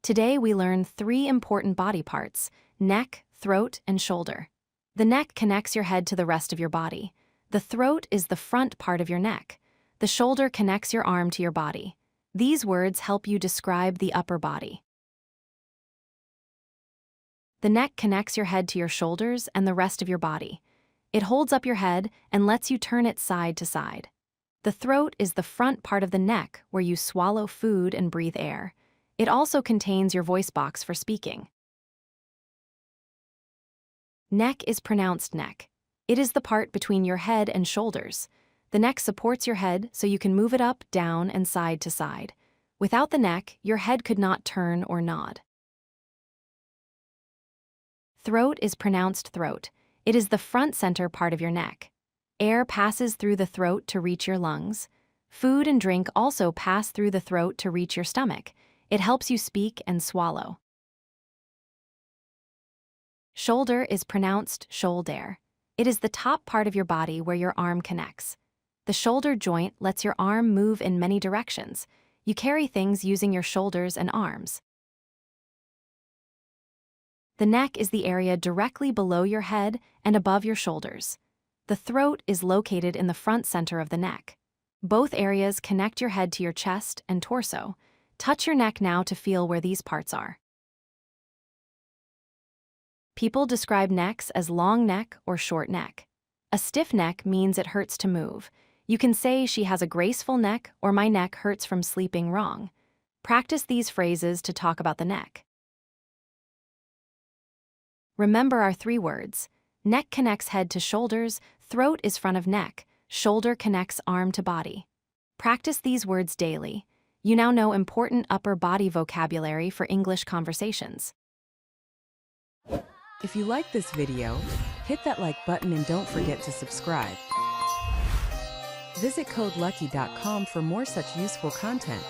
Today we learn three important body parts: neck, throat, and shoulder. The neck connects your head to the rest of your body. The throat is the front part of your neck. The shoulder connects your arm to your body. These words help you describe the upper body. The neck connects your head to your shoulders and the rest of your body. It holds up your head and lets you turn it side to side. The throat is the front part of the neck where you swallow food and breathe air. It also contains your voice box for speaking. Neck is pronounced neck. It is the part between your head and shoulders. The neck supports your head so you can move it up, down, and side to side. Without the neck, your head could not turn or nod. Throat is pronounced throat. It is the front center part of your neck. Air passes through the throat to reach your lungs. Food and drink also pass through the throat to reach your stomach. It helps you speak and swallow. Shoulder is pronounced shoulder. It is the top part of your body where your arm connects. The shoulder joint lets your arm move in many directions. You carry things using your shoulders and arms. The neck is the area directly below your head and above your shoulders. The throat is located in the front center of the neck. Both areas connect your head to your chest and torso. Touch your neck now to feel where these parts are. People describe necks as long neck or short neck. A stiff neck means it hurts to move. You can say she has a graceful neck or my neck hurts from sleeping wrong. Practice these phrases to talk about the neck. Remember our three words. Neck connects head to shoulders, throat is front of neck, shoulder connects arm to body. Practice these words daily. You now know important upper body vocabulary for English conversations. If you like this video, hit that like button and don't forget to subscribe. Visit codelucky.com for more such useful content.